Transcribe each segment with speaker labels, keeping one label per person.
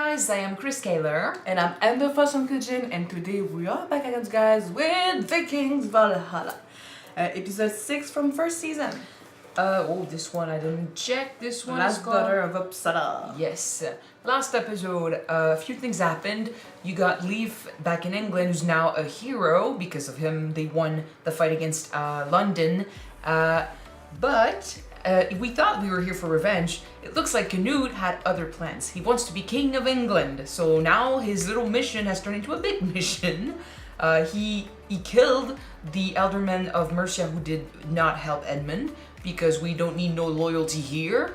Speaker 1: guys, I am Chris Kaler.
Speaker 2: And I'm Ender from Kyuujin, and today we are back again, guys, with Vikings Valhalla. Episode 6 from first season.
Speaker 1: This one I didn't check. This one
Speaker 2: Last
Speaker 1: is called...
Speaker 2: daughter of Uppsala.
Speaker 1: Yes. Last episode, a few things happened. You got Leif back in England, who's now a hero. Because of him, they won the fight against London. But we thought we were here for revenge. It looks like Canute had other plans. He wants to be king of England. So now his little mission has turned into a big mission. He killed the alderman of Mercia who did not help Edmund, because we don't need no loyalty here.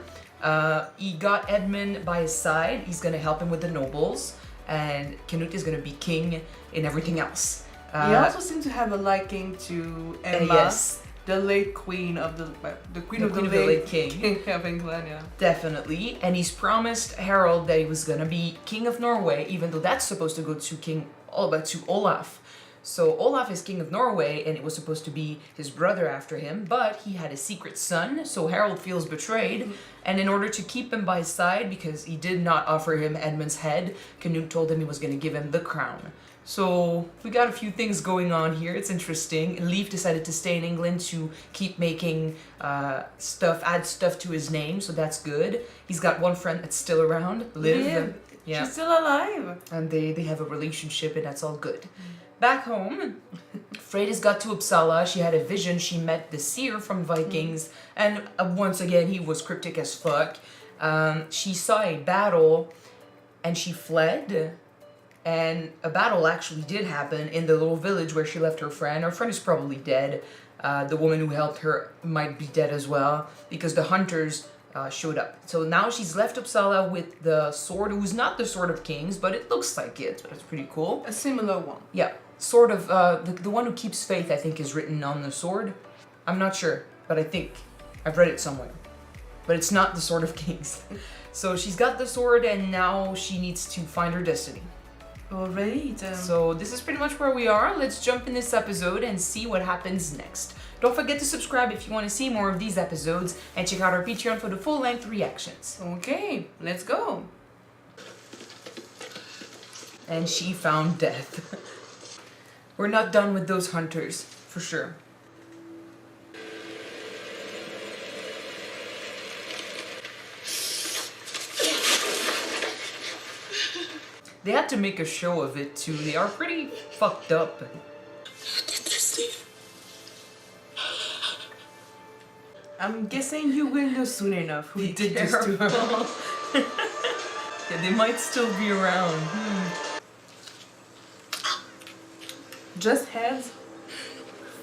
Speaker 1: He got Edmund by his side. He's gonna help him with the nobles, and Canute is gonna be king in everything else.
Speaker 2: He also seems to have a liking to Emma,
Speaker 1: yes.
Speaker 2: the late queen of the queen of the late king of England. Yeah,
Speaker 1: definitely. And he's promised Harold that he was gonna be king of Norway, even though that's supposed to go to Olaf. So Olaf is king of Norway, and it was supposed to be his brother after him, but he had a secret son, so Harold feels betrayed. And in order to keep him by his side, because he did not offer him Edmund's head, Canute told him he was going to give him the crown. So we got a few things going on here. It's interesting. And Leif decided to stay in England to keep making add stuff to his name, so that's good. He's got one friend that's still around, Liv.
Speaker 2: Yeah. She's still alive.
Speaker 1: And they have a relationship, and that's all good. Back home, Freydis got to Uppsala. She had a vision. She met the Seer from Vikings, and once again, he was cryptic as fuck. She saw a battle, and she fled. And a battle actually did happen in the little village where she left her friend. Her friend is probably dead. The woman who helped her might be dead as well, because the hunters showed up. So now she's left Uppsala with the sword, who's not the sword of kings, but it looks like it. It's pretty cool.
Speaker 2: A similar one.
Speaker 1: Yeah. Sort of, the one who keeps faith, I think, is written on the sword. I'm not sure, but I think I've read it somewhere. But it's not the Sword of Kings. So she's got the sword, and now she needs to find her destiny.
Speaker 2: Alright.
Speaker 1: So this is pretty much where we are. Let's jump in this episode and see what happens next. Don't forget to subscribe if you want to see more of these episodes, and check out our Patreon for the full-length reactions.
Speaker 2: Okay, let's go.
Speaker 1: And she found death. We're not done with those hunters, for sure. They had to make a show of it too. They are pretty fucked up.
Speaker 3: Who did this to you?
Speaker 2: I'm guessing you will know soon enough who did this to her.
Speaker 1: Yeah, they might still be around.
Speaker 2: Just heads.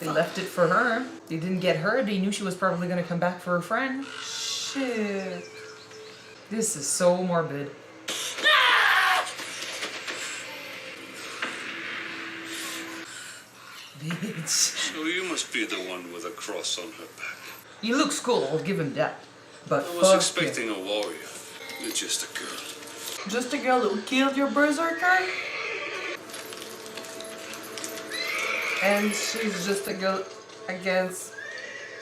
Speaker 1: They left it for her. They didn't get her. They knew she was probably gonna come back for her friend.
Speaker 2: Shit.
Speaker 1: This is so morbid. Bitch.
Speaker 3: So you must be the one with a cross on her back.
Speaker 1: He looks cool, I'll give him that. But
Speaker 3: I was expecting a warrior. You're just a girl.
Speaker 2: Just a girl who killed your berserker? And she's just a girl against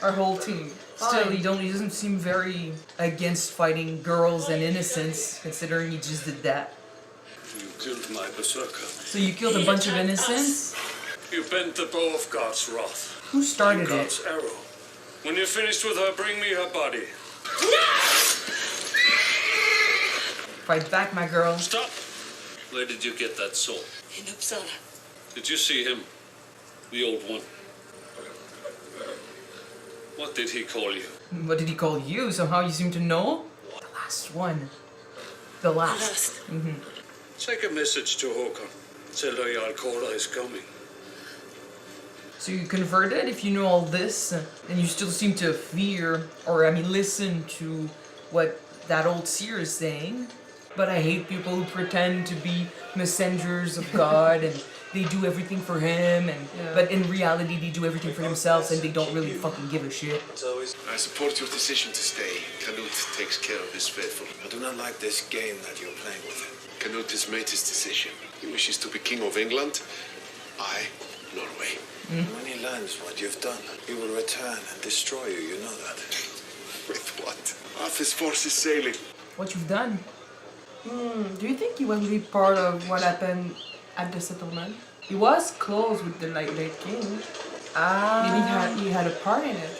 Speaker 2: our whole team.
Speaker 1: Still, he doesn't seem very against fighting girls and innocents, considering he just did that.
Speaker 3: You killed my berserker.
Speaker 1: So you killed a bunch of innocents?
Speaker 3: You bent the bow of God's wrath.
Speaker 1: Who started
Speaker 3: God's
Speaker 1: it?
Speaker 3: arrow. When you're finished with her, bring me her body.
Speaker 1: Fight back, my girl.
Speaker 3: Stop! Where did you get that sword?
Speaker 4: In Uppsala.
Speaker 3: Did you see him? The old one. What did he call you?
Speaker 1: What did he call you? Somehow you seem to know? The last one. The last.
Speaker 3: Take a message to Håkon. Tell her Jarl Kåre is coming.
Speaker 1: So you converted if you know all this, and you still seem to fear, or listen to what that old seer is saying. But I hate people who pretend to be messengers of God, and they do everything for him, but in reality they do everything for themselves, and they don't really fucking give a shit.
Speaker 5: I support your decision to stay. Canute takes care of his faithful. I do not like this game that you're playing with him. Canute has made his decision. He wishes to be king of England. I, Norway. When he learns what you've done, he will return and destroy you, you know that. With what? Half his force is sailing.
Speaker 1: What you've done?
Speaker 2: Do you think he was really part of what happened at the settlement? He was close with the late king. Maybe he had a part in it.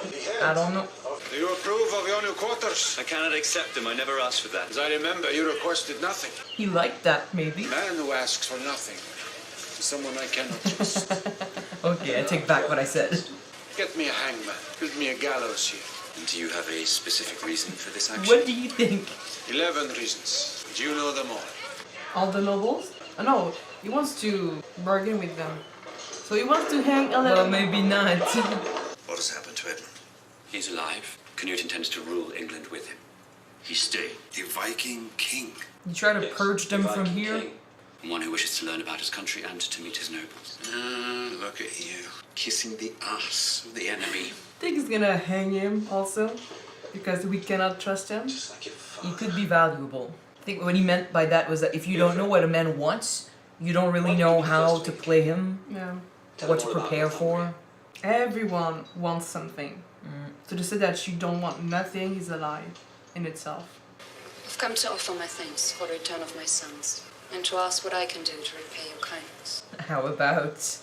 Speaker 1: I don't know.
Speaker 3: Do you approve of your new quarters?
Speaker 4: I cannot accept them. I never asked for that.
Speaker 3: As I remember, you requested nothing.
Speaker 1: He liked that, maybe.
Speaker 3: A man who asks for nothing is someone I cannot trust.
Speaker 1: Okay, I take back what I said.
Speaker 3: Get me a hangman. Build me a gallows here.
Speaker 4: And do you have a specific reason for this action?
Speaker 1: What do you think?
Speaker 3: 11 reasons. Do you know them all?
Speaker 2: All the nobles? Oh, no, he wants to bargain with them. So he wants to hang 11.
Speaker 1: Well, maybe not.
Speaker 4: What has happened to Edmund? He's alive. Canute intends to rule England with him. He stayed.
Speaker 5: A Viking king.
Speaker 1: You try to purge them from here?
Speaker 4: One who wishes to learn about his country and to meet his nobles.
Speaker 5: Look at you. Kissing the ass of the enemy.
Speaker 2: I think he's gonna hang him also. Because we cannot trust him.
Speaker 5: Just like your father.
Speaker 1: He could be valuable. I think what he meant by that was that if you don't know what a man wants, you don't really know how to play him,
Speaker 2: Yeah.
Speaker 1: what to prepare for.
Speaker 2: Everyone wants something. So to say that you don't want nothing is a lie in itself.
Speaker 6: I've come to offer my thanks for the return of my sons, and to ask what I can do to repay your kindness.
Speaker 1: How about,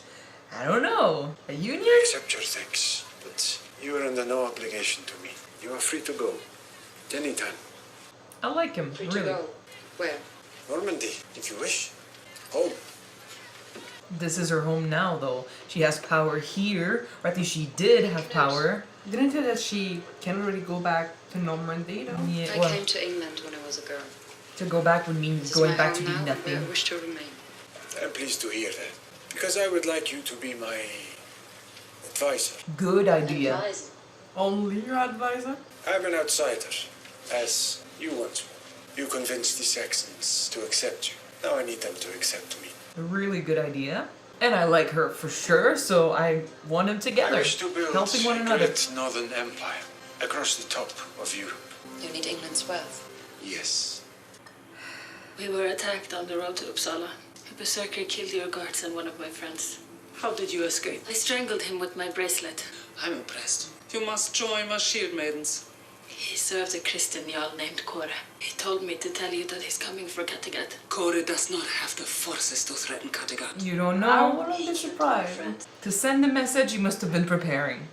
Speaker 1: I don't know, a union?
Speaker 3: I accept your thanks, but you are under no obligation to me. You are free to go. Anytime.
Speaker 1: I like him,
Speaker 6: Free to
Speaker 1: really.
Speaker 6: go. Where?
Speaker 3: Normandy, if you wish. Home.
Speaker 1: This is her home now, though. She has power here, or at least she did have power.
Speaker 2: Didn't say that she can't really go back to Normandy though?
Speaker 1: Yeah,
Speaker 6: I
Speaker 1: well,
Speaker 6: came to England when I was a girl.
Speaker 1: to go back would mean
Speaker 6: This is
Speaker 1: going
Speaker 6: my
Speaker 1: back to
Speaker 6: home
Speaker 1: being
Speaker 6: now, where I
Speaker 1: nothing.
Speaker 6: wish to remain.
Speaker 3: I'm pleased to hear that. Because I would like you to be my advisor.
Speaker 1: Good idea.
Speaker 6: Advisor.
Speaker 2: Only your advisor?
Speaker 3: I'm an outsider, as you once were. You convinced the Saxons to accept you. Now I need them to accept me.
Speaker 1: A really good idea. And I like her for sure, so I want them
Speaker 3: I
Speaker 1: together,
Speaker 3: wish to build
Speaker 1: helping one
Speaker 3: a
Speaker 1: another.
Speaker 3: great northern empire across the top of Europe.
Speaker 6: You need England's wealth.
Speaker 3: Yes.
Speaker 7: We were attacked on the road to Uppsala. A berserker killed your guards and one of my friends.
Speaker 8: How did you escape?
Speaker 7: I strangled him with my bracelet.
Speaker 8: I'm impressed. You must join my shield maidens.
Speaker 7: He served a Christian Jarl named Kåre. He told me to tell you that he's coming for Kattegat.
Speaker 8: Kåre does not have the forces to threaten Kattegat.
Speaker 1: You don't
Speaker 2: I
Speaker 1: know.
Speaker 2: wouldn't be surprised.
Speaker 7: Friend.
Speaker 1: To send the message, you must have been preparing.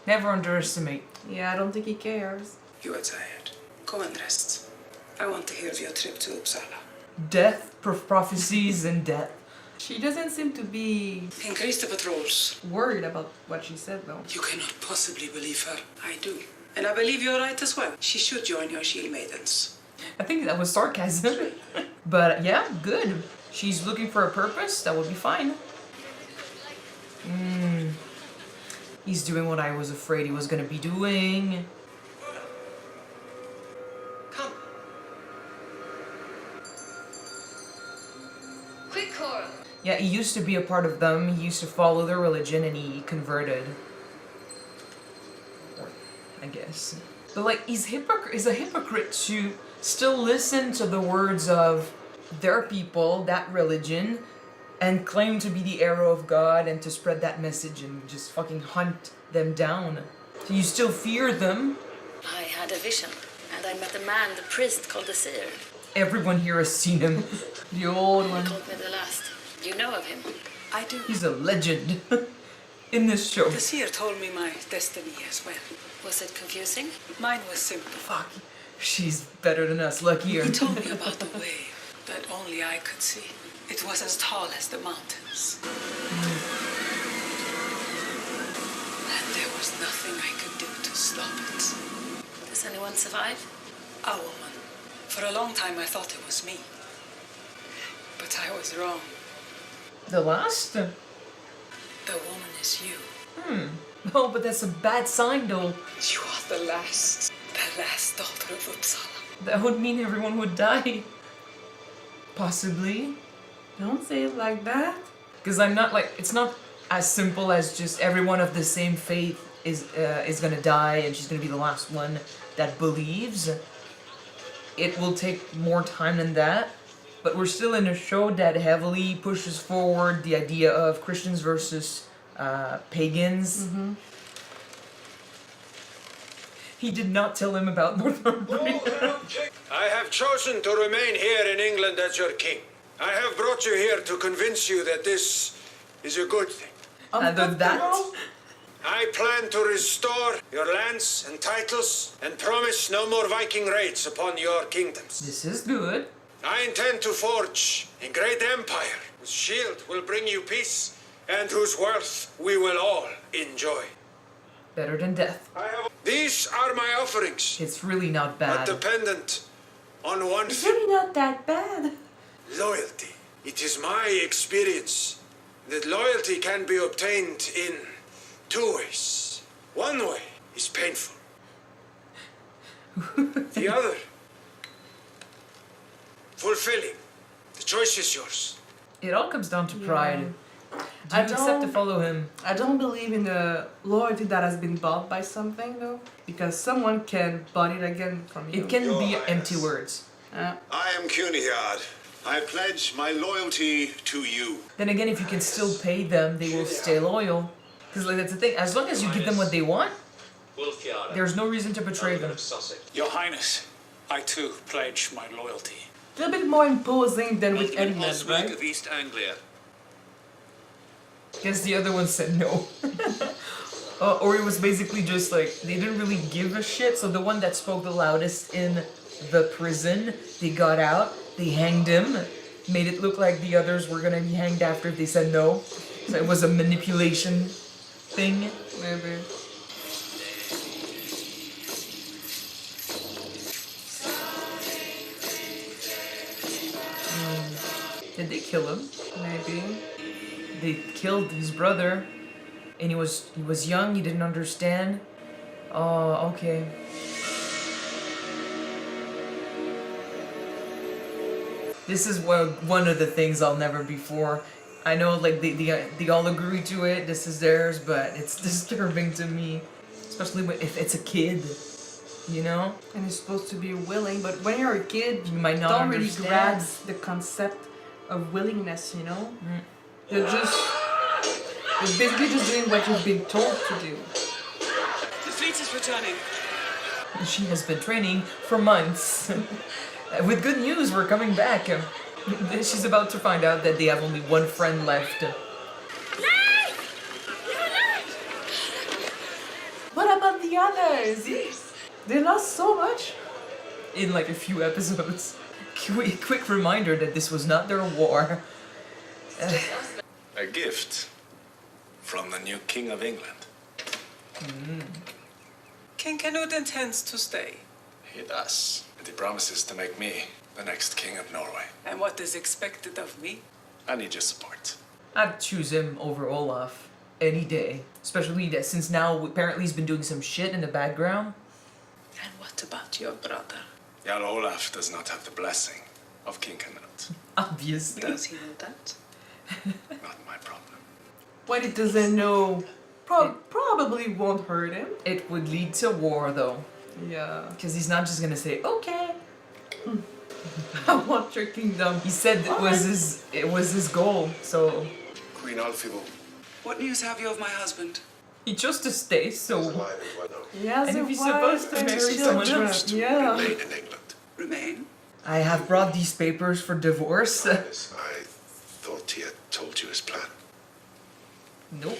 Speaker 1: Never underestimate.
Speaker 2: Yeah, I don't think he cares.
Speaker 8: You are tired. Go and rest. I want to hear of your trip to Uppsala.
Speaker 1: Death, prophecies, and death.
Speaker 2: She doesn't seem to be
Speaker 8: Increase the patrols.
Speaker 2: worried about what she said though.
Speaker 8: You cannot possibly believe her. I do. And I believe you're right as well. She should join your shield maidens.
Speaker 1: I think that was sarcasm. But yeah, good. She's looking for a purpose, that would be fine. He's doing what I was afraid he was gonna be doing.
Speaker 8: Come.
Speaker 6: Quick, Cora!
Speaker 1: Yeah, he used to be a part of them. He used to follow their religion and he converted. Or, I guess. But like, he's a hypocrite to still listen to the words of their people, that religion, and claim to be the arrow of God and to spread that message and just fucking hunt them down. So you still fear them.
Speaker 7: I had a vision, and I met a man, the priest, called the Seer.
Speaker 1: Everyone here has seen him.
Speaker 2: The old
Speaker 7: He
Speaker 2: one.
Speaker 7: called me the last. You know of him?
Speaker 8: I do.
Speaker 1: He's a legend in this show.
Speaker 8: The Seer told me my destiny as well.
Speaker 7: Was it confusing?
Speaker 8: Mine was simple.
Speaker 1: Fuck. She's better than us, luckier.
Speaker 8: He told me about the way that only I could see. It was as tall as the mountains. And there was nothing I could do to stop it.
Speaker 7: Does anyone survive?
Speaker 8: A woman. For a long time I thought it was me. But I was wrong.
Speaker 1: The last?
Speaker 8: The woman is you.
Speaker 1: Oh, but that's a bad sign, though.
Speaker 8: You are the last daughter of Uppsala.
Speaker 1: That would mean everyone would die. Possibly.
Speaker 2: Don't say it like that.
Speaker 1: Because I'm not like, it's not as simple as just everyone of the same faith is gonna die and she's gonna be the last one that believes. It will take more time than that. But we're still in a show that heavily pushes forward the idea of Christians versus pagans. He did not tell him about Northumbria.
Speaker 3: I have chosen to remain here in England as your king. I have brought you here to convince you that this is a good thing.
Speaker 1: Other that.
Speaker 3: I plan to restore your lands and titles and promise no more Viking raids upon your kingdoms.
Speaker 1: This is good.
Speaker 3: I intend to forge a great empire whose shield will bring you peace and whose worth we will all enjoy.
Speaker 1: Better than death.
Speaker 3: These are my offerings,
Speaker 1: It's really not
Speaker 3: but
Speaker 1: bad.
Speaker 3: dependent on one
Speaker 2: It's
Speaker 3: thing.
Speaker 2: really not that bad.
Speaker 3: Loyalty. It is my experience that loyalty can be obtained in two ways. One way is painful. The other, fulfilling. The choice is yours.
Speaker 1: It all comes down to pride. Do
Speaker 2: I
Speaker 1: you accept to
Speaker 2: don't-
Speaker 1: follow him?
Speaker 2: I don't believe in the loyalty that has been bought by something though, because someone can buy it again from you.
Speaker 1: It can
Speaker 5: Your
Speaker 1: be
Speaker 5: Highness.
Speaker 1: empty words.
Speaker 5: I am Kyuujin. I pledge my loyalty to you.
Speaker 1: Then again, if you can still pay them, they will stay loyal. Because like, that's the thing. As long as you give them what they want, there's no reason to betray them.
Speaker 8: Your Highness, I too pledge my loyalty.
Speaker 2: A little bit more imposing than with
Speaker 4: Ultimate
Speaker 2: Edmund,
Speaker 4: Osberg
Speaker 2: right?
Speaker 4: of East Anglia.
Speaker 1: Guess the other one said no. Or it was basically just like, they didn't really give a shit. So the one that spoke the loudest in the prison, they got out, they hanged him, made it look like the others were gonna be hanged after if they said no. So it was a manipulation thing.
Speaker 2: Maybe.
Speaker 1: Did they kill him?
Speaker 2: Maybe.
Speaker 1: They killed his brother, and he was young. He didn't understand. Oh, okay. This is one of the things I'll never be for. I know, like they all agree to it. This is theirs, but it's disturbing to me, especially if it's a kid. You know,
Speaker 2: And you're supposed to be willing, but when you're a kid,
Speaker 1: you might not
Speaker 2: don't really
Speaker 1: understand.
Speaker 2: grasp the concept of willingness, you know? You're basically just doing what you've been told to do.
Speaker 8: The fleet is returning.
Speaker 1: She has been training for months. With good news, we're coming back. She's about to find out that they have only one friend left.
Speaker 2: What about the others? They lost so much.
Speaker 1: In like a few episodes. Quick reminder that this was not their war.
Speaker 5: A gift from the new King of England.
Speaker 8: King Canute intends to stay.
Speaker 5: He does. And he promises to make me the next King of Norway.
Speaker 8: And what is expected of me?
Speaker 5: I need your support.
Speaker 1: I'd choose him over Olaf any day. Especially that since now apparently he's been doing some shit in the background.
Speaker 8: And what about your brother?
Speaker 5: Jarl Olaf does not have the blessing of King Canute.
Speaker 1: Obviously.
Speaker 8: Does he know that?
Speaker 5: Not my problem.
Speaker 2: What it doesn't know probably won't hurt him.
Speaker 1: It would lead to war though.
Speaker 2: Yeah.
Speaker 1: Because he's not just gonna say, okay.
Speaker 2: I want your kingdom.
Speaker 1: He said it was his goal, so
Speaker 5: Queen Alfhild.
Speaker 8: What news have you of my husband?
Speaker 1: he chose to stay, so
Speaker 2: Yes,
Speaker 1: And if
Speaker 2: a
Speaker 1: he's
Speaker 2: wife
Speaker 1: supposed to
Speaker 2: and
Speaker 1: marry someone
Speaker 2: children.
Speaker 1: else,
Speaker 2: Yeah.
Speaker 5: Remain in England.
Speaker 8: Remain?
Speaker 1: I have brought these papers for divorce.
Speaker 5: Yes, I thought he had told you his plan.
Speaker 1: Nope.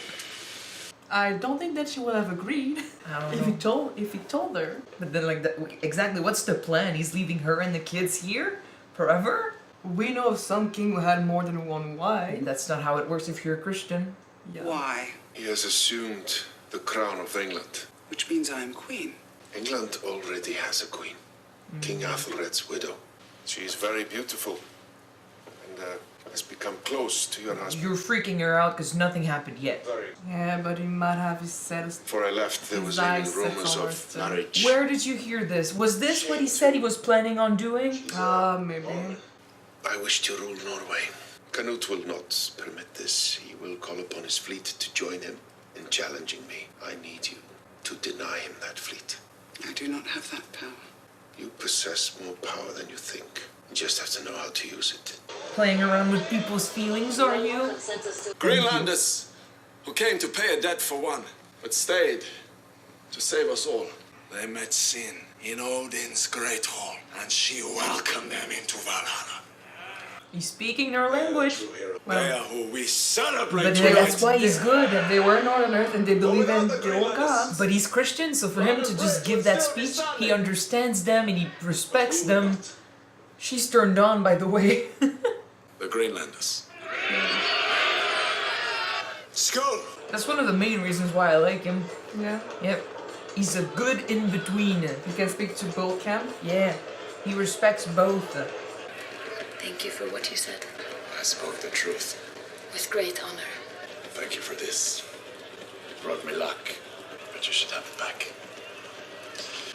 Speaker 2: I don't think that she would have agreed
Speaker 1: I don't
Speaker 2: if
Speaker 1: know.
Speaker 2: he told her.
Speaker 1: But then, like, exactly, what's the plan? He's leaving her and the kids here forever?
Speaker 2: We know of some king who had more than one wife.
Speaker 1: That's not how it works if you're a Christian.
Speaker 2: Yeah.
Speaker 8: Why?
Speaker 5: He has assumed the crown of England.
Speaker 8: Which means I am queen.
Speaker 5: England already has a queen. King Athelred's widow. She is very beautiful and has become close to your husband.
Speaker 1: You're freaking her out because nothing happened yet.
Speaker 5: Very.
Speaker 2: Yeah, but he might have his set.
Speaker 5: Before I left, there was
Speaker 2: His
Speaker 5: any
Speaker 2: eyes
Speaker 5: rumors
Speaker 2: set on
Speaker 5: of
Speaker 2: us,
Speaker 5: marriage.
Speaker 1: Where did you hear this? Was this what he said he was planning on doing?
Speaker 2: Maybe.
Speaker 5: I wish to rule Norway. Canute will not permit this. He will call upon his fleet to join him in challenging me. I need you to deny him that fleet.
Speaker 8: I do not have that power.
Speaker 5: You possess more power than you think. You just have to know how to use it.
Speaker 1: Playing around with people's feelings, are you?
Speaker 5: Greenlanders who came to pay a debt for one, but stayed to save us all. They met sin in Odin's great hall, and she welcomed them into Valhalla.
Speaker 1: He's speaking their language.
Speaker 5: They are who we celebrate
Speaker 1: But
Speaker 5: tonight.
Speaker 1: that's why he's good.
Speaker 2: They were in Northern Earth and they believe in the old gods.
Speaker 1: But he's Christian, so for him to just give that speech, he understands them and he respects them. She's turned on, by the way.
Speaker 5: The Greenlanders. Skull!
Speaker 1: That's one of the main reasons why I like him.
Speaker 2: Yeah.
Speaker 1: Yep. He's a good in-between.
Speaker 2: You can speak to both camps.
Speaker 1: Yeah. He respects both.
Speaker 7: Thank you for what you said.
Speaker 5: I spoke the truth.
Speaker 7: With great honor.
Speaker 5: Thank you for this. It brought me luck, but you should have it back.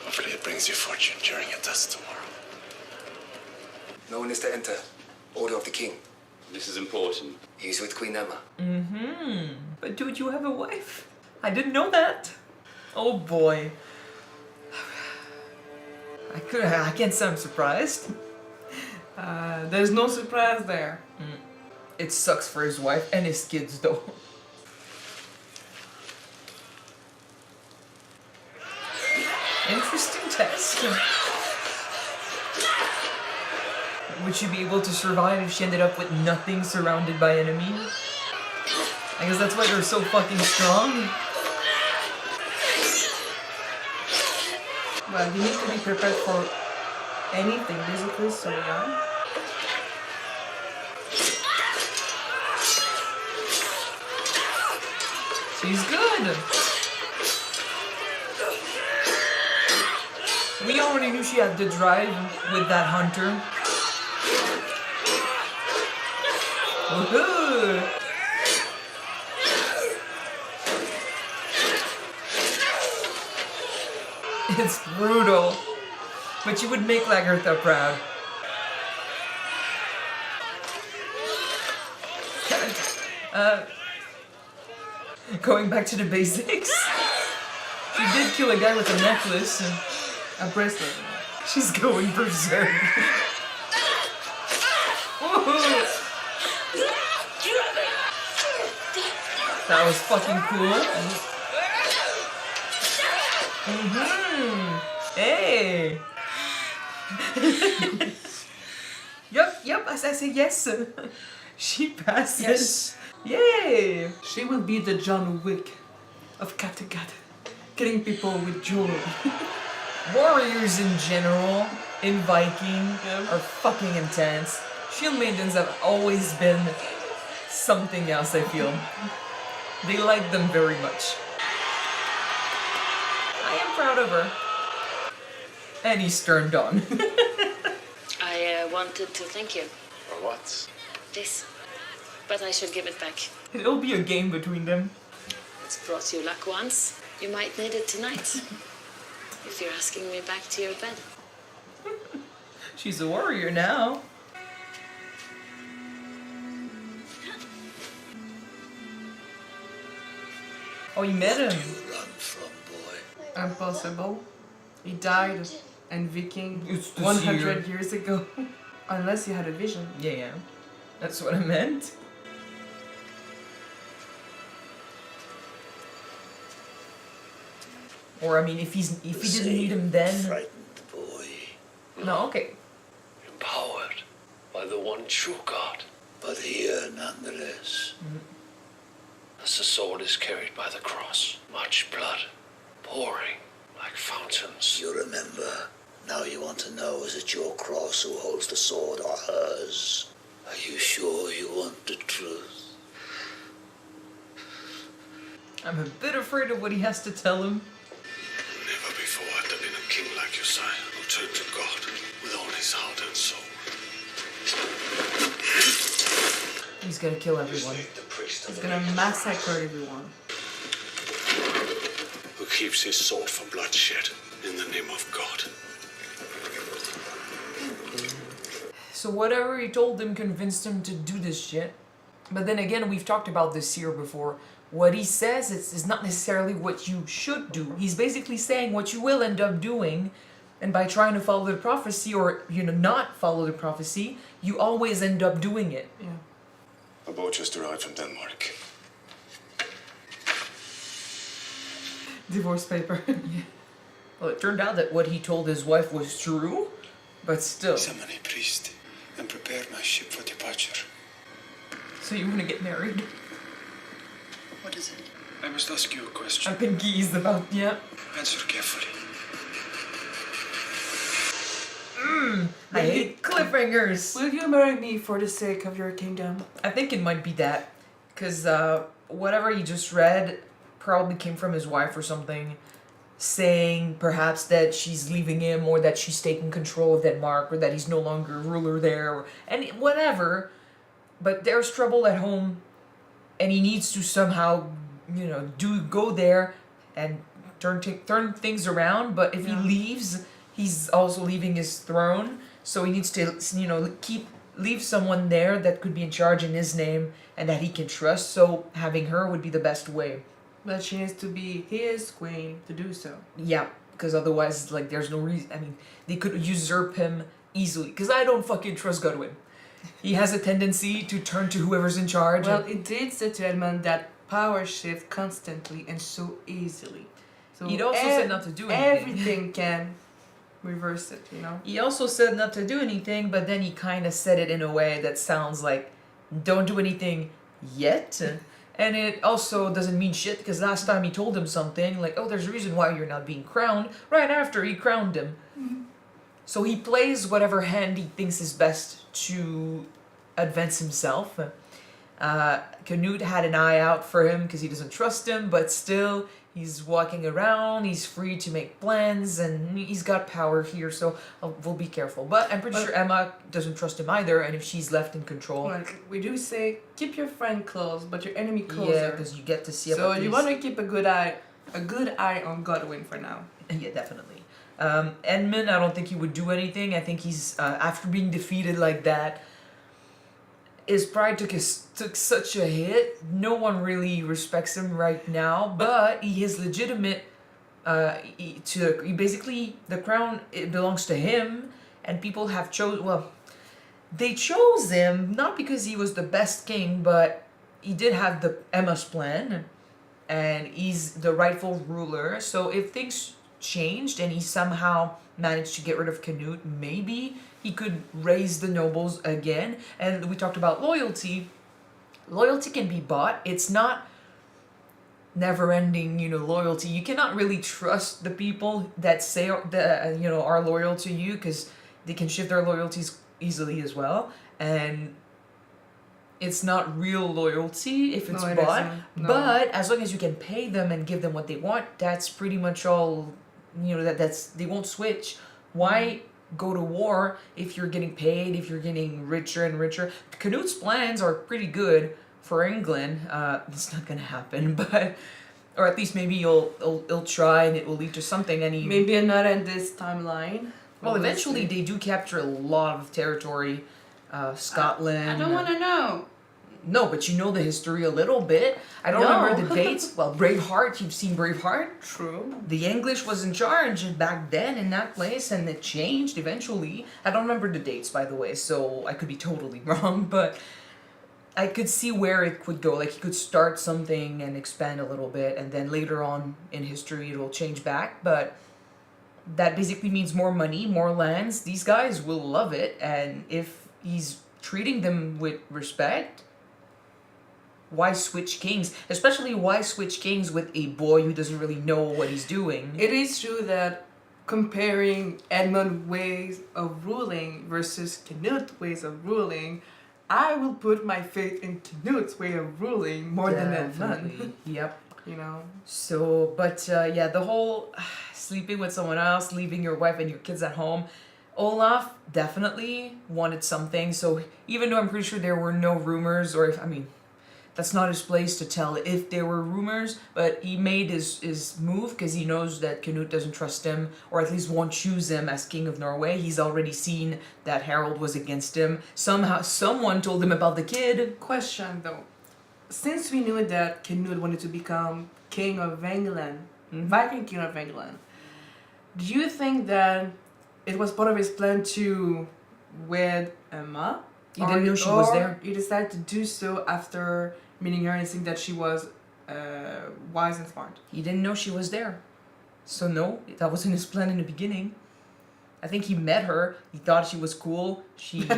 Speaker 5: Hopefully it brings you fortune during your test tomorrow.
Speaker 9: No one is to enter. Order of the king.
Speaker 4: This is important.
Speaker 9: He's with Queen Emma.
Speaker 1: But dude, you have a wife? I didn't know that. Oh boy. I can't say I'm surprised.
Speaker 2: There's no surprise there.
Speaker 1: It sucks for his wife and his kids though. Interesting test. Would she be able to survive if she ended up with nothing, surrounded by enemies? I guess that's why they're so fucking strong.
Speaker 2: Well, you need to be prepared for anything, basically, so yeah.
Speaker 1: She's good. We already knew she had the drive with that hunter. Woohoo! It's brutal. But you would make Lagertha proud. Going back to the basics. She did kill a guy with a necklace.
Speaker 2: A bracelet.
Speaker 1: She's going berserk. That was fucking cool. Hey. Yep, I say yes. She passes.
Speaker 2: Yes.
Speaker 1: Yay.
Speaker 2: She will be the John Wick of Kattegat, killing people with jewelry.
Speaker 1: Warriors in general, in Viking,
Speaker 2: Yeah.
Speaker 1: are fucking intense. Shield maidens have always been something else, I feel. They like them very much. I am proud of her. And he's turned on.
Speaker 7: I wanted to thank you.
Speaker 5: For what?
Speaker 7: This. But I should give it back.
Speaker 1: It'll be a game between them.
Speaker 7: It's brought you luck once. You might need it tonight. If you're asking me back to your bed.
Speaker 1: She's a warrior now. Oh, you met him.
Speaker 5: Run from, boy.
Speaker 2: Impossible. He died in Viking
Speaker 1: It's the
Speaker 2: 100
Speaker 1: Seer.
Speaker 2: years ago. Unless he had a vision.
Speaker 1: Yeah. That's what I meant. Or I mean, if he didn't need him then.
Speaker 5: Frightened boy.
Speaker 1: No, okay.
Speaker 5: Empowered by the one true God. But here nonetheless. As the sword is carried by the cross, much blood pouring like fountains. You remember. Now you want to know, is it your cross who holds the sword or hers? Are you sure you want the truth?
Speaker 1: I'm a bit afraid of what he has to tell him.
Speaker 5: Never before had there been a king like your sire who turned to God with all his heart and soul.
Speaker 1: He's gonna kill everyone.
Speaker 2: He's gonna massacre everyone.
Speaker 5: Who keeps his sword from bloodshed in the name of God.
Speaker 1: So whatever he told him convinced him to do this shit. But then again, we've talked about this here before. What he says is not necessarily what you should do. He's basically saying what you will end up doing. And by trying to follow the prophecy or, not follow the prophecy, you always end up doing it.
Speaker 2: Yeah.
Speaker 5: A boat just arrived from Denmark.
Speaker 2: Divorce paper.
Speaker 1: Well, it turned out that what he told his wife was true, but still.
Speaker 3: Summon a priest and prepare my ship for departure.
Speaker 1: So you want to get married?
Speaker 6: What is it?
Speaker 3: I must ask you a question.
Speaker 1: I've been geezed about, yeah.
Speaker 3: Answer carefully.
Speaker 1: I hate cliffhangers.
Speaker 2: Will you marry me for the sake of your kingdom?
Speaker 1: I think it might be that. Because whatever he just read probably came from his wife or something, saying perhaps that she's leaving him or that she's taking control of Denmark or that he's no longer ruler there or whatever. But there's trouble at home and he needs to somehow, go there and turn things around. But if he leaves, he's also leaving his throne. So he needs to, leave someone there that could be in charge in his name and that he can trust. So having her would be the best way.
Speaker 2: But she needs to be his queen to do so.
Speaker 1: Yeah, because otherwise, there's no reason. I mean, they could usurp him easily. Because I don't fucking trust Godwin. He has a tendency to turn to whoever's in charge.
Speaker 2: Well, it did say to Edmund that power shift constantly and so easily. So
Speaker 1: he'd also said not to do anything.
Speaker 2: Everything can reverse it,
Speaker 1: He also said not to do anything, but then he kind of said it in a way that sounds like, don't do anything yet. And it also doesn't mean shit, because last time he told him something, like, oh, there's a reason why you're not being crowned, right after he crowned him. Mm-hmm. So he plays whatever hand he thinks is best to advance himself. Canute had an eye out for him because he doesn't trust him, but still, he's walking around, he's free to make plans, and he's got power here, so we'll be careful. But I'm pretty sure Emma doesn't trust him either, and if she's left in control...
Speaker 2: Well, we do say, keep your friend close, but your enemy closer.
Speaker 1: Yeah, because you get to see...
Speaker 2: So you want to keep a good eye on Godwin for now.
Speaker 1: Yeah, definitely. Edmund, I don't think he would do anything. I think he's, after being defeated like that, his pride took such a hit. No one really respects him right now, but he is legitimate. Basically, the crown, it belongs to him, and people have they chose him not because he was the best king, but he did have the Emma's plan, and he's the rightful ruler. So if things changed and he somehow managed to get rid of Canute, maybe he could raise the nobles again. And we talked about loyalty. Loyalty can be bought. It's not never-ending, loyalty. You cannot really trust the people that say that are loyal to you, because they can shift their loyalties easily as well. And it's not real loyalty if it's bought. No. But as long as you can pay them and give them what they want, that's pretty much all. They won't switch. Why go to war if you're getting paid, if you're getting richer and richer? Canute's plans are pretty good for England. It's not gonna happen, but or at least maybe he'll try and it will lead to something. And
Speaker 2: maybe not in this timeline.
Speaker 1: Well, eventually they do capture a lot of territory. Scotland.
Speaker 2: I don't want to know.
Speaker 1: No, but you know the history a little bit. I don't remember the dates. Well, Braveheart, you've seen Braveheart.
Speaker 2: True.
Speaker 1: The English was in charge back then in that place, and it changed eventually. I don't remember the dates, by the way, so I could be totally wrong, but I could see where it could go. Like, he could start something and expand a little bit, and then later on in history it will change back, but that basically means more money, more lands. These guys will love it, and if he's treating them with respect, why switch kings? Especially why switch kings with a boy who doesn't really know what he's doing?
Speaker 2: It is true that comparing Edmund's ways of ruling versus Canute's ways of ruling, I will put my faith in Canute's way of ruling more than Edmund.
Speaker 1: Yep.
Speaker 2: So,
Speaker 1: but the whole sleeping with someone else, leaving your wife and your kids at home, Olaf definitely wanted something. So even though I'm pretty sure there were no rumors, that's not his place to tell if there were rumors, but he made his move because he knows that Canute doesn't trust him, or at least won't choose him as King of Norway. He's already seen that Harold was against him. Somehow, someone told him about the kid.
Speaker 2: Question though. Since we knew that Canute wanted to become King of England, Viking King of England, do you think that it was part of his plan to wed Emma?
Speaker 1: He didn't know she was there.
Speaker 2: He decided to do so after meeting her and seeing that she was wise and smart.
Speaker 1: He didn't know she was there. So no, that wasn't his plan in the beginning. I think he met her. He thought she was cool. She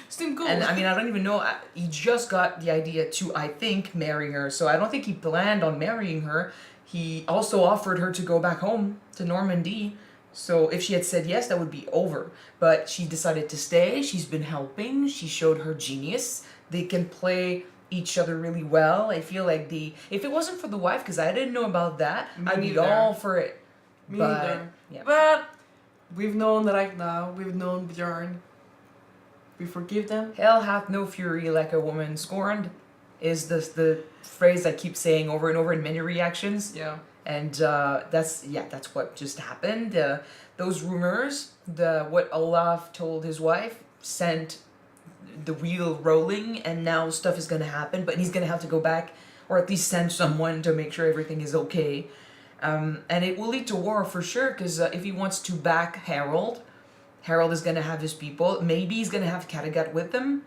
Speaker 2: Seemed cool.
Speaker 1: and I mean I don't even know. He just got the idea to I think marry her. So I don't think he planned on marrying her. He also offered her to go back home to Normandy. So if she had said yes, that would be over. But she decided to stay. She's been helping. She showed her genius. They can play each other really well. I feel like if it wasn't for the wife, because I didn't know about that, I'd be
Speaker 2: neither.
Speaker 1: all for it.
Speaker 2: Me
Speaker 1: but,
Speaker 2: neither.
Speaker 1: yeah.
Speaker 2: But we've known right now. We've known Bjorn. We forgive them.
Speaker 1: Hell hath no fury like a woman scorned is the phrase I keep saying over and over in many reactions.
Speaker 2: Yeah.
Speaker 1: And that's what just happened. Those rumors, what Olaf told his wife, sent the wheel rolling, and now stuff is gonna happen. But he's gonna have to go back, or at least send someone to make sure everything is okay. And it will lead to war for sure, because if he wants to back Harold is gonna have his people. Maybe he's gonna have Kattegat with him.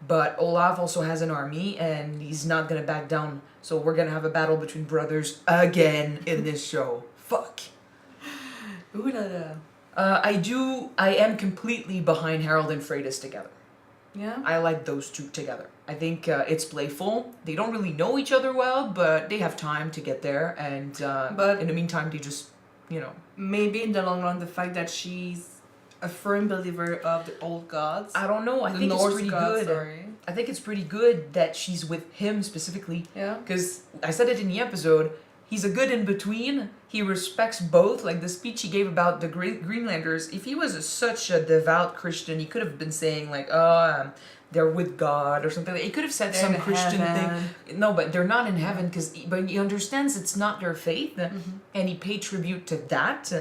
Speaker 1: But Olaf also has an army, and he's not gonna back down. So we're gonna have a battle between brothers again in this show. Fuck.
Speaker 2: Ooh la la.
Speaker 1: I am completely behind Harold and Freydis together.
Speaker 2: Yeah.
Speaker 1: I like those two together. I think it's playful. They don't really know each other well, but they have time to get there. And
Speaker 2: But
Speaker 1: in the meantime, they just,
Speaker 2: maybe in the long run, the fact that she's a firm believer of the old gods.
Speaker 1: I don't know. I
Speaker 2: The
Speaker 1: think
Speaker 2: Norse
Speaker 1: it's pretty
Speaker 2: gods,
Speaker 1: good.
Speaker 2: sorry.
Speaker 1: I think it's pretty good that she's with him specifically.
Speaker 2: Yeah.
Speaker 1: Because I said it in the episode, he's a good in between. He respects both. Like the speech he gave about the Greenlanders, if he was such a devout Christian, he could have been saying like, they're with God or something. He could have said
Speaker 2: They're
Speaker 1: some
Speaker 2: in
Speaker 1: Christian
Speaker 2: heaven.
Speaker 1: thing. No, but they're not in heaven but he understands it's not their faith, and he paid tribute to that,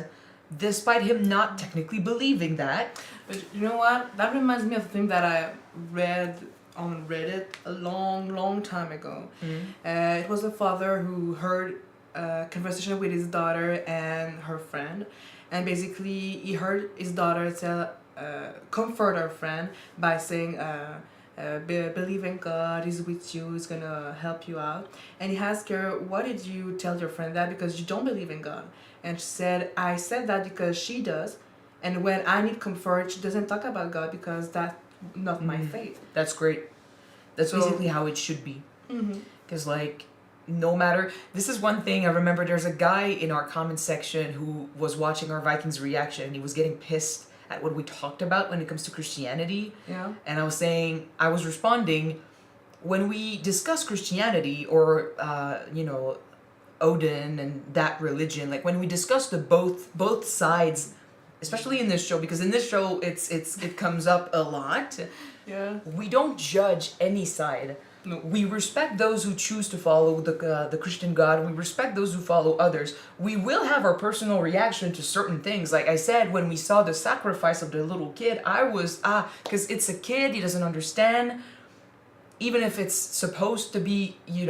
Speaker 1: despite him not technically believing that.
Speaker 2: But you know what? That reminds me of a thing that I read on Reddit a long time ago. It was a father who heard a conversation with his daughter and her friend, and basically he heard his daughter tell comfort her friend by saying believe in God, he's with you, he's gonna help you out. And he asked her, why did you tell your friend that? Because you don't believe in God. And she said, I said that because she does, and when I need comfort, she doesn't talk about God because that's not my faith.
Speaker 1: That's great. That's
Speaker 2: So-
Speaker 1: basically how it should be. Because no matter, this is one thing I remember, there's a guy in our comment section who was watching our Vikings reaction, and he was getting pissed at what we talked about when it comes to Christianity.
Speaker 2: Yeah.
Speaker 1: And I was responding, when we discuss Christianity or Odin and that religion, like when we discuss the both sides, especially in this show, because in this show it comes up a lot.
Speaker 2: Yeah.
Speaker 1: We don't judge any side.
Speaker 2: No.
Speaker 1: We respect those who choose to follow the Christian God. We respect those who follow others. We will have our personal reaction to certain things. Like I said, when we saw the sacrifice of the little kid, I was, because it's a kid, he doesn't understand. Even if it's supposed to be, he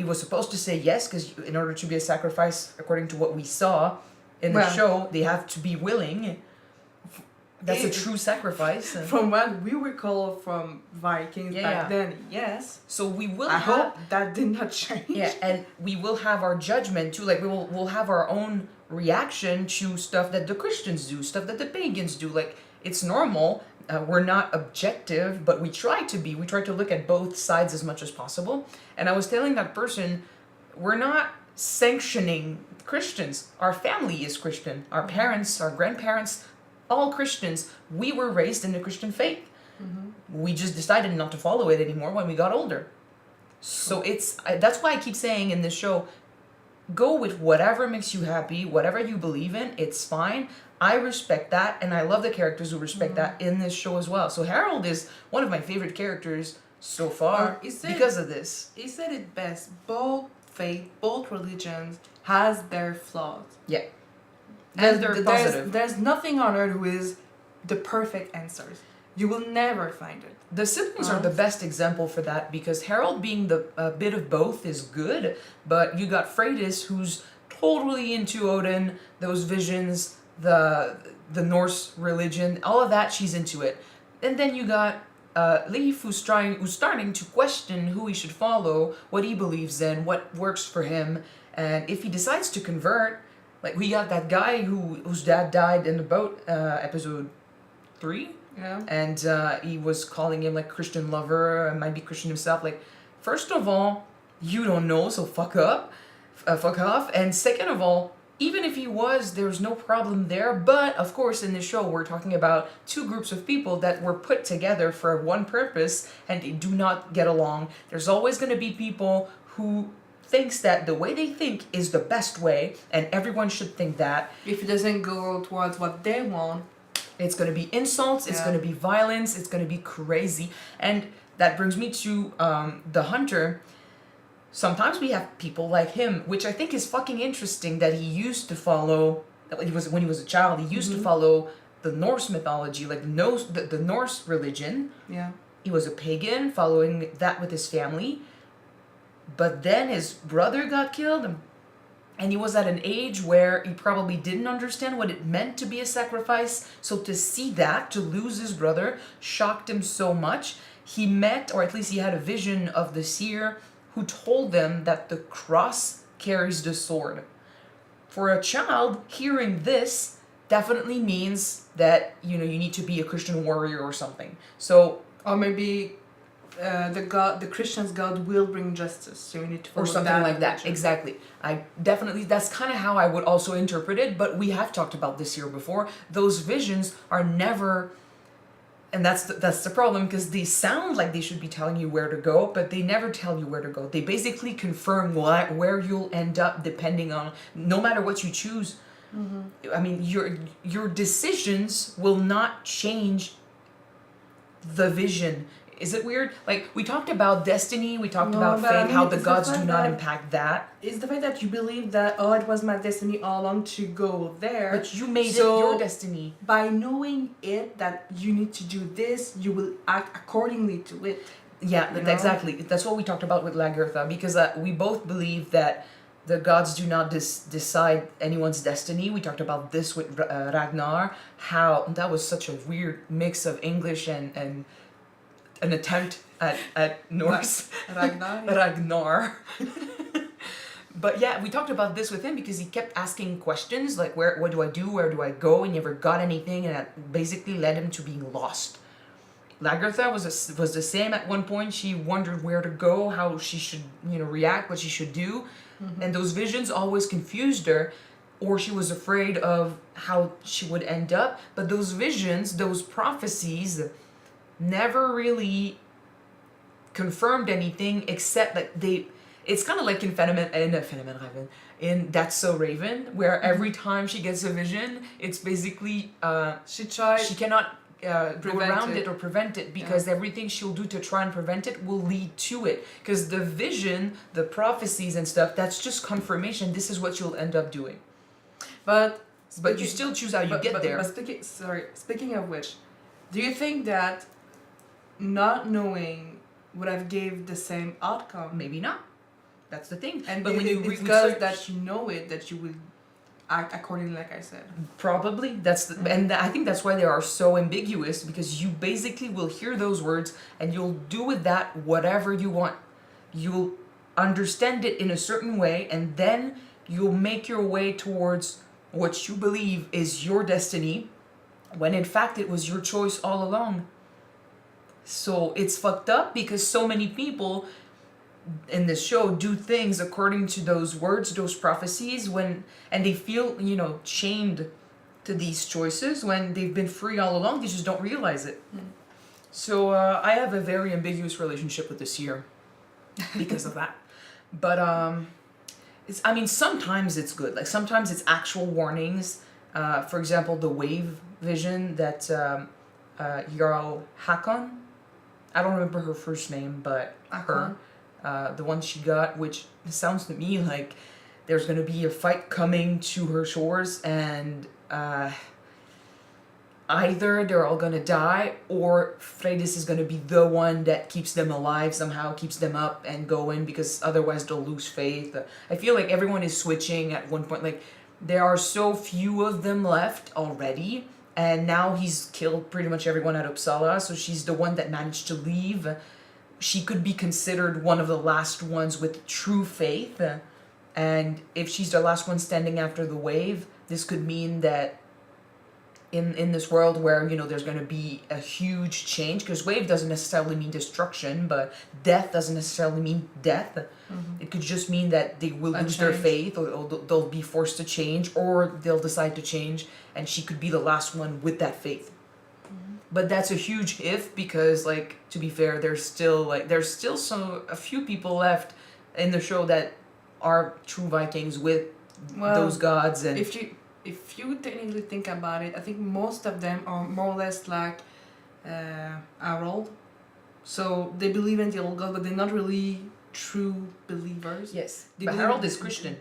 Speaker 1: was supposed to say yes, because in order to be a sacrifice, according to what we saw in the show, they have to be willing. That's a true sacrifice.
Speaker 2: From what we recall from Vikings back then, yes.
Speaker 1: So we will
Speaker 2: I hope that did not change.
Speaker 1: Yeah, and we will have our judgment too. Like we'll have our own reaction to stuff that the Christians do, stuff that the pagans do. Like it's normal. We're not objective, but we try to be. We try to look at both sides as much as possible. And I was telling that person, we're not sanctioning Christians. Our family is Christian. Our parents, our grandparents, all Christians. We were raised in the Christian faith. We just decided not to follow it anymore when we got older. So that's why I keep saying in this show, go with whatever makes you happy, whatever you believe in, it's fine. I respect that, and I love the characters who respect that in this show as well. So Harold is one of my favorite characters so far because of this.
Speaker 2: He said it best. Both faith, both religions has their flaws.
Speaker 1: Yeah. And they're positive.
Speaker 2: There's nothing on earth who is the perfect answers. You will never find it.
Speaker 1: The siblings are the best example for that, because Harold being the bit of both is good, but you got Freydis who's totally into Odin, those visions, the Norse religion, all of that, she's into it. And then you got Leif who's starting to question who he should follow, what he believes in, what works for him, and if he decides to convert, Like we got that guy whose dad died in the boat, episode 3.
Speaker 2: Yeah.
Speaker 1: And he was calling him like Christian lover, might be Christian himself. Like, first of all, you don't know, so fuck off. And second of all, even if he was, there's no problem there. But of course, in this show, we're talking about two groups of people that were put together for one purpose, and they do not get along. There's always going to be people who thinks that the way they think is the best way, and everyone should think that.
Speaker 2: If it doesn't go towards what they want,
Speaker 1: it's going to be insults, it's going to be violence, it's going to be crazy. And that brings me to the hunter. Sometimes we have people like him, which I think is fucking interesting, that he used to follow, when he was a child, he used to follow the Norse mythology, like the Norse religion.
Speaker 2: Yeah.
Speaker 1: He was a pagan, following that with his family. But then his brother got killed, and he was at an age where he probably didn't understand what it meant to be a sacrifice. So to see that, to lose his brother, shocked him so much. He met, or at least he had a vision of the Seer, who told them that the cross carries the sword. For a child, hearing this definitely means that, you need to be a Christian warrior or something. So,
Speaker 2: or maybe the Christian's God will bring justice, so you need to follow
Speaker 1: or something like that. Exactly. That's kind of how I would also interpret it, but we have talked about this here before. Those visions are never, and that's the problem, because they sound like they should be telling you where to go, but they never tell you where to go. They basically confirm where you'll end up depending on, no matter what you choose. Mm-hmm. I mean, your decisions will not change the vision. Is it weird? Like, we talked about destiny, we talked about fate, how the gods do not impact that.
Speaker 2: It's the fact that you believe that, it was my destiny all along to go there.
Speaker 1: But you made it your destiny.
Speaker 2: By knowing it, that you need to do this, you will act accordingly to it.
Speaker 1: Yeah, exactly. That's what we talked about with Lagertha, because we both believe that the gods do not decide anyone's destiny. We talked about this with Ragnar, how that was such a weird mix of English and an attempt at Norse.
Speaker 2: Ragnar.
Speaker 1: Ragnar. But yeah, we talked about this with him because he kept asking questions like, what do I do? Where do I go? And never got anything, and that basically led him to being lost. Lagertha was the same at one point. She wondered where to go, how she should, react, what she should do. Mm-hmm. And those visions always confused her, or she was afraid of how she would end up. But those visions, those prophecies, never really confirmed anything, except that it's kind of like in in That's So Raven, where every time she gets a vision, it's basically she cannot go around it or prevent it, because everything she'll do to try and prevent it will lead to it. Because the vision, the prophecies and stuff, that's just confirmation. This is what you'll end up doing. But you still choose how you get there.
Speaker 2: But speaking of which, do you think that not knowing would have gave the same outcome?
Speaker 1: Maybe not. That's the thing.
Speaker 2: And but when you research that you know it, that you will act accordingly, like I said.
Speaker 1: Probably. And I think that's why they are so ambiguous, because you basically will hear those words and you'll do with that whatever you want. You'll understand it in a certain way, and then you'll make your way towards what you believe is your destiny, when in fact it was your choice all along. So it's fucked up, because so many people in this show do things according to those words, those prophecies, and they feel, chained to these choices when they've been free all along. They just don't realize it. So I have a very ambiguous relationship with the Seer because of that. But sometimes it's good. Like, sometimes it's actual warnings. For example, the wave vision that Jarl Hakon, I don't remember her first name, but her, the one she got, which sounds to me like there's going to be a fight coming to her shores, and either they're all going to die, or Freydis is going to be the one that keeps them alive somehow, keeps them up and going, because otherwise they'll lose faith. I feel like everyone is switching at one point. Like, there are so few of them left already, and now he's killed pretty much everyone at Uppsala, so she's the one that managed to leave. She could be considered one of the last ones with true faith. And if she's the last one standing after the wave, this could mean that in this world where, you know, there's going to be a huge change, because wave doesn't necessarily mean destruction, but death doesn't necessarily mean death. It could just mean that they will lose their faith, or they'll be forced to change, or they'll decide to change, and she could be the last one with that faith. But that's a huge if, because, like, to be fair, there's still a few people left in the show that are true Vikings with those gods. And
Speaker 2: if you technically think about it, I think most of them are more or less like Harold. So they believe in the old god, but they're not really true believers.
Speaker 1: Yes,
Speaker 2: They
Speaker 1: but
Speaker 2: believe-
Speaker 1: Harold is Christian.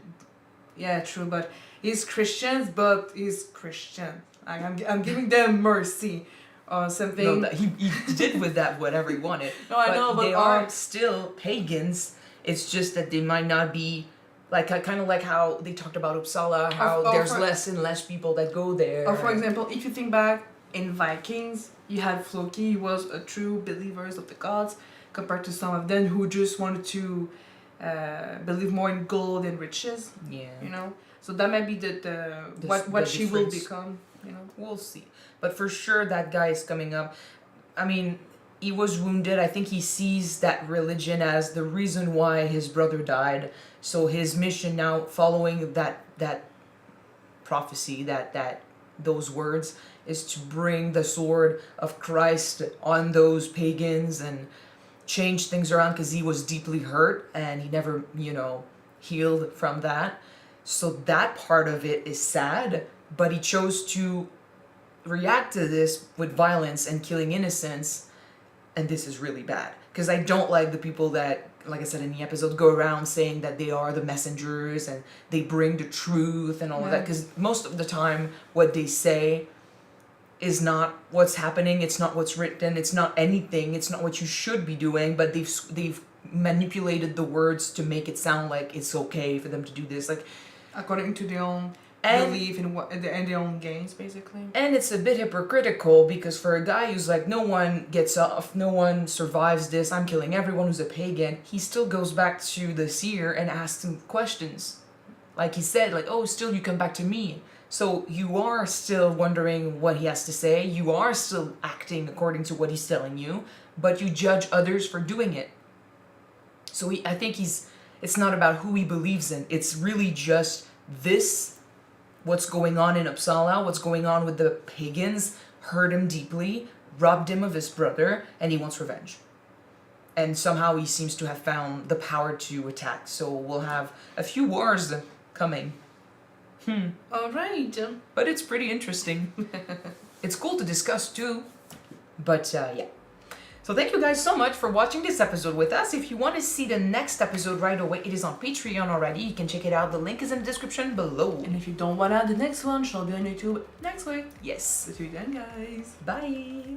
Speaker 2: Yeah, true, but he's Christians, but he's Christian. I'm giving them mercy or something.
Speaker 1: No, he did with that whatever he wanted.
Speaker 2: No, I know, but
Speaker 1: they are still pagans. It's just that they might not be like kind of like how they talked about Uppsala, how there's less and less people that go there.
Speaker 2: Or for example, if you think back in Vikings, you had Floki, who was a true believer of the gods, compared to some of them who just wanted to believe more in gold and riches.
Speaker 1: Yeah,
Speaker 2: you know. So that might be what she will become. You know,
Speaker 1: we'll see. But for sure, that guy is coming up. I mean, he was wounded. I think he sees that religion as the reason why his brother died. So his mission now, following that prophecy, that those words, is to bring the sword of Christ on those pagans and change things around, because he was deeply hurt and he never, you know, healed from that. So that part of it is sad, but he chose to react to this with violence and killing innocents, and this is really bad. Because I don't like the people that, like I said in the episode, go around saying that they are the messengers and they bring the truth and all of that, because most of the time what they say is not what's happening, it's not what's written, it's not anything, it's not what you should be doing, but they've manipulated the words to make it sound like it's okay for them to do this, like
Speaker 2: according to their own belief in their own gains, basically.
Speaker 1: And it's a bit hypocritical, because for a guy who's like, no one gets off, no one survives this, I'm killing everyone who's a pagan, he still goes back to the Seer and asks him questions. Like he said, like, oh, still you come back to me. So you are still wondering what he has to say, you are still acting according to what he's telling you, but you judge others for doing it. So I think it's not about who he believes in, it's really just this, what's going on in Uppsala, what's going on with the pagans, hurt him deeply, robbed him of his brother, and he wants revenge. And somehow he seems to have found the power to attack, so we'll have a few wars coming.
Speaker 2: Alright.
Speaker 1: But it's pretty interesting. It's cool to discuss too. But yeah. So thank you guys so much for watching this episode with us. If you want to see the next episode right away, it is on Patreon already. You can check it out. The link is in the description below.
Speaker 2: And if you don't want to, the next one shall be on YouTube next week.
Speaker 1: Yes.
Speaker 2: See you then, guys.
Speaker 1: Bye.